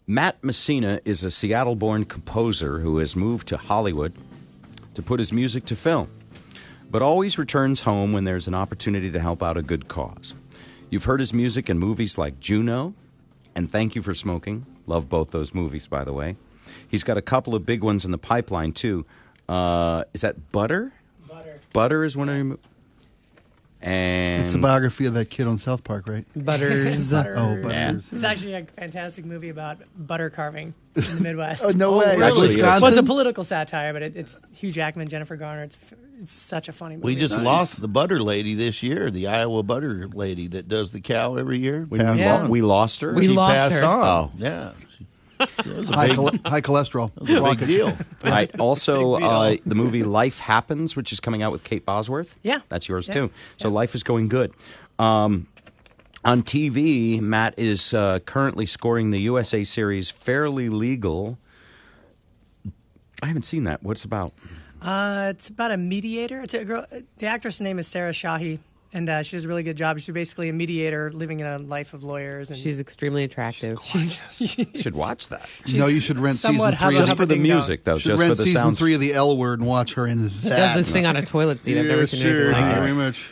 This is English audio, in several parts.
Matt Messina is a Seattle-born composer who has moved to Hollywood to put his music to film, but always returns home when there's an opportunity to help out a good cause. You've heard his music in movies like Juno and Thank You for Smoking. Love both those movies, by the way. He's got a couple of big ones in the pipeline, too. Is that Butter? Butter is one of your... And it's a biography of that kid on South Park, right? Butters. Oh, Butters. Yeah. It's actually a fantastic movie about butter carving in the Midwest. Oh, no way. really? Wisconsin? Well, it's a political satire, but it's Hugh Jackman, Jennifer Garner. It's such a funny movie. We just lost the butter lady this year, the Iowa butter lady that does the cow every year. we lost her? We She lost passed her. on. Oh. Yeah. It was a high, big, high cholesterol. it was a big deal. All right. Also, Big deal. the movie Life Happens, which is coming out with Kate Bosworth. Yeah. That's yours, Yeah. too. So life is going good. On TV, Matt is currently scoring the USA series Fairly Legal. I haven't seen that. What's it about? It's about a mediator. It's a girl. The actress' name is Sarah Shahi, and she does a really good job. She's basically a mediator living in a life of lawyers. And She's extremely attractive. You should watch that. No, you should rent season somewhat 3. Just for the Ding dong. music, though. Should Just for rent the season sounds. 3 of the L Word and watch her in that. She does this thing on a toilet seat. I've never seen sure. anything Thank you like very it. much.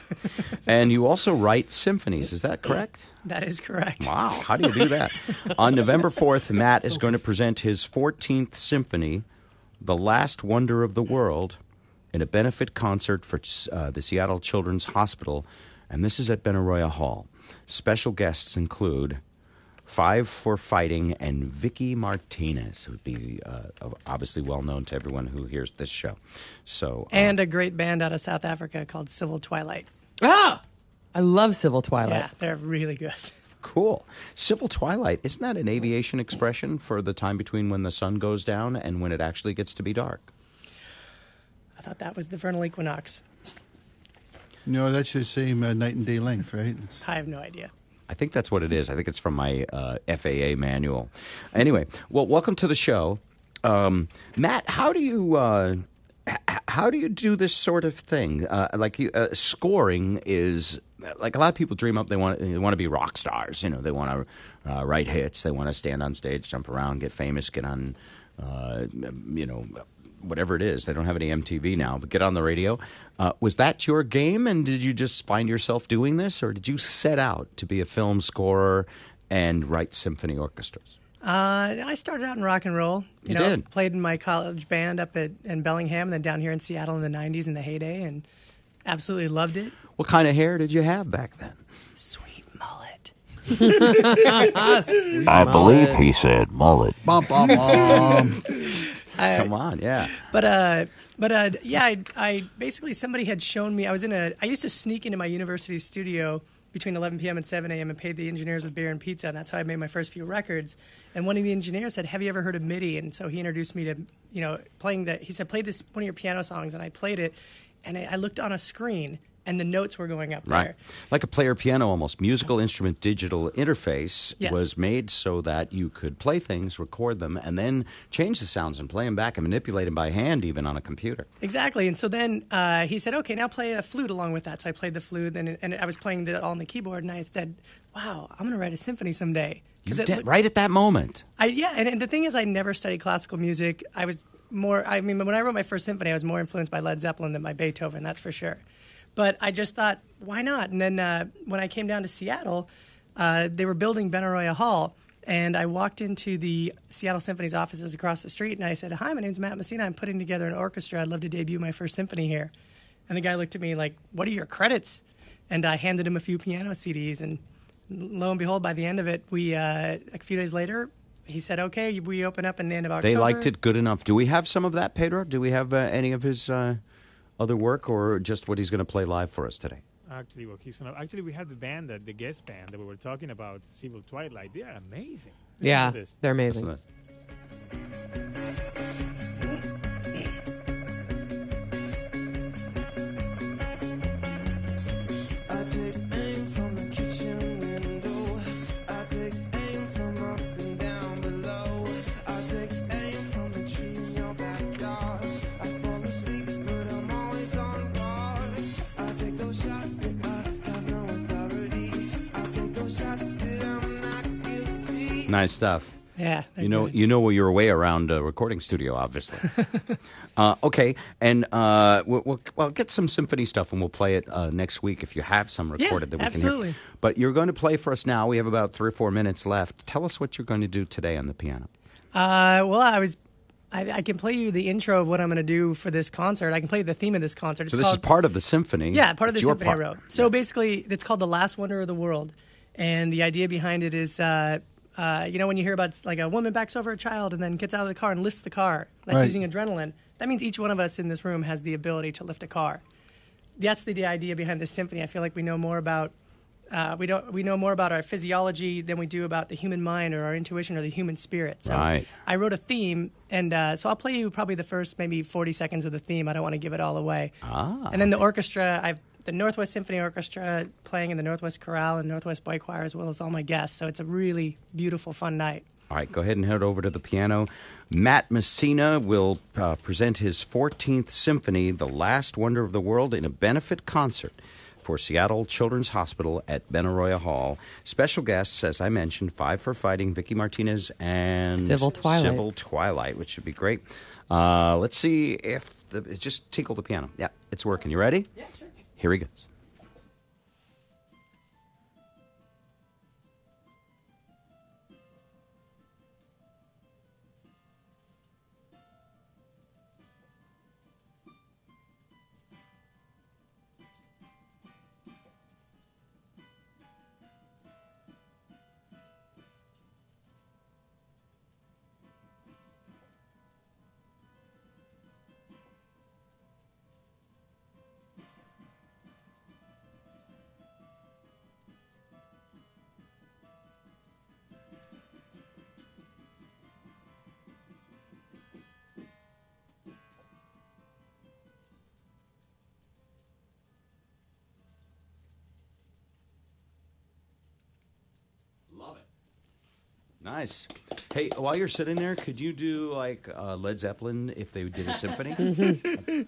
And you also write symphonies. Is that correct? That is correct. Wow. How do you do that? On November 4th, Matt is going to present his 14th symphony, The Last Wonder of the World, in a benefit concert for the Seattle Children's Hospital, and this is at Benaroya Hall. Special guests include Five for Fighting and Vicky Martinez, who would be obviously well known to everyone who hears this show. So, And a great band out of South Africa called Civil Twilight. Ah! I love Civil Twilight. Yeah, they're really good. cool. Civil Twilight, isn't that an aviation expression for the time between when the sun goes down and when it actually gets to be dark? I thought that was the vernal equinox. No, that's the same night and day length, right? I have no idea. I think that's what it is. I think it's from my FAA manual. Anyway, well, welcome to the show. Matt, how do you do this sort of thing? Scoring is like a lot of people dream up. They want to be rock stars. You know, they want to write hits. They want to stand on stage, jump around, get famous, get on, whatever it is. They don't have any MTV now, but get on the radio. Was that your game, and did you just find yourself doing this, or did you set out to be a film scorer and write symphony orchestras? I started out in rock and roll. You did? Played in my college band up in Bellingham, and then down here in Seattle in the 90s in the heyday, and absolutely loved it. What kind of hair did you have back then? Sweet mullet. I believe he said mullet. Bum, bum, bum. Come on, yeah. But I basically, somebody had shown me, I used to sneak into my university studio between 11 p.m. and 7 a.m. and paid the engineers with beer and pizza, and that's how I made my first few records. And one of the engineers said, "Have you ever heard of MIDI?" And so he introduced me to, playing he said, "Play this, one of your piano songs," and I played it, and I looked on a screen, and the notes were going up Right. there. Like a player piano almost. Musical instrument digital interface Yes. was made so that you could play things, record them, and then change the sounds and play them back and manipulate them by hand even on a computer. Exactly. And so then he said, "Okay, now play a flute along with that." So I played the flute, and I was playing it all on the keyboard, and I said, "Wow, I'm going to write a symphony someday." You 'Cause did, right at that moment. And the thing is, I never studied classical music. When I wrote my first symphony, I was more influenced by Led Zeppelin than by Beethoven, that's for sure. But I just thought, why not? And then when I came down to Seattle, they were building Benaroya Hall, and I walked into the Seattle Symphony's offices across the street, and I said, "Hi, my name's Matt Messina. I'm putting together an orchestra. I'd love to debut my first symphony here." And the guy looked at me like, "What are your credits?" And I handed him a few piano CDs, and lo and behold, by the end of it, a few days later, he said, "Okay, we open up in the end of October." They liked it good enough. Do we have some of that, Pedro? Do we have any of his other work, or just what he's going to play live for us today? Actually, we had the band, the guest band that we were talking about, Civil Twilight. They are amazing. Yeah, Listen to this. they're amazing. Listen to this. I take aim from the kitchen window. I take aim from up and down below. I take aim from the tree in your backyard. I fall asleep, but I'm always on guard. I take those shots, but I have no authority. I take those shots, but I'm not guilty. Nice stuff. Yeah. they're good. You know your way around a recording studio, obviously. Okay, and we'll get some symphony stuff, and we'll play it next week if you have some recorded that we can absolutely. hear. But you're going to play for us now. We have about 3 or 4 minutes left. Tell us what you're going to do today on the piano. Well, I can play you the intro of what I'm going to do for this concert. I can play you the theme of this concert. So this is part of the symphony. Yeah, part of the It's your symphony I part. wrote. So basically, it's called The Last Wonder of the World. And the idea behind it is, when you hear about like a woman backs over a child and then gets out of the car and lifts the car, that's Right. using adrenaline. That means each one of us in this room has the ability to lift a car. That's the idea behind this symphony. I feel like we know more about we know more about our physiology than we do about the human mind or our intuition or the human spirit. So Right. I wrote a theme, and so I'll play you probably the first maybe 40 seconds of the theme. I don't want to give it all away. And then the orchestra, I've the Northwest Symphony Orchestra playing in the Northwest Chorale and Northwest Boy Choir, as well as all my guests. So it's a really beautiful, fun night. All right, go ahead and head over to the piano. Matt Messina will present his 14th Symphony, The Last Wonder of the World, in a benefit concert for Seattle Children's Hospital at Benaroya Hall. Special guests, as I mentioned, Five for Fighting, Vicky Martinez, and Civil Twilight, which should be great. Let's see if just tinkle the piano. Yeah, it's working. You ready? Yeah, sure. Here he goes. Love it. Nice. Hey, while you're sitting there, could you do like Led Zeppelin if they did a symphony?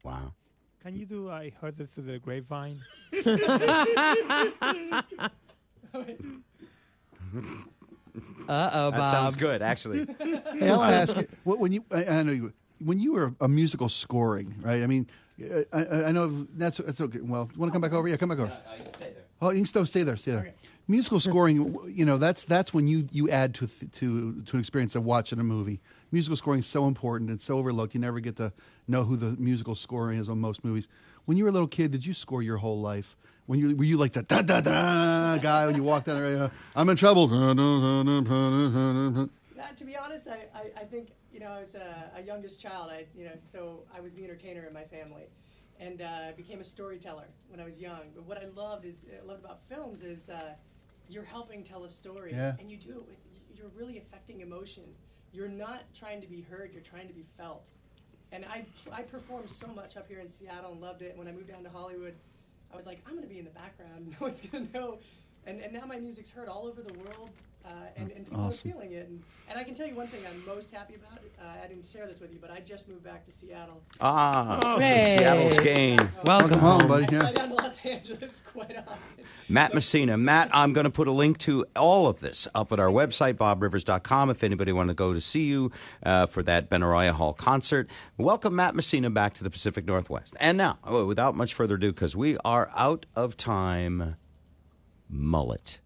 Wow. Can you do I Heard This Through the Grapevine? Uh-oh, Bob. That sounds good, actually. Hey, I want to ask you, I know you, when you were a musical scoring, right? I mean, I know that's okay. Well, you want to come back over? Yeah, come back over. Oh, you can still stay there. Stay there. Okay. Musical scoring, that's when you add to an experience of watching a movie. Musical scoring is so important and so overlooked. You never get to know who the musical scoring is on most movies. When you were a little kid, did you score your whole life? Were you like the da da da guy when you walked down there? I'm in trouble. To be honest, I think I was a youngest child. So I was the entertainer in my family, and became a storyteller when I was young. But what I loved about films is you're helping tell a story, Yeah. and you do it with you're really affecting emotion. You're not trying to be heard. You're trying to be felt. And I performed so much up here in Seattle and loved it. When I moved down to Hollywood, I was like, I'm going to be in the background. No one's going to know. And now my music's heard all over the world, and people Awesome. are feeling it. And I can tell you one thing I'm most happy about. I didn't share this with you, but I just moved back to Seattle. Hey. Seattle's gain. Welcome home, home. buddy. I Yeah. fly down to Los Angeles quite often. Matt Messina. Matt, I'm going to put a link to all of this up at our website, bobrivers.com, if anybody want to go to see you for that Benaroya Hall concert. Welcome Matt Messina back to the Pacific Northwest. And now, without much further ado, because we are out of time, mullet.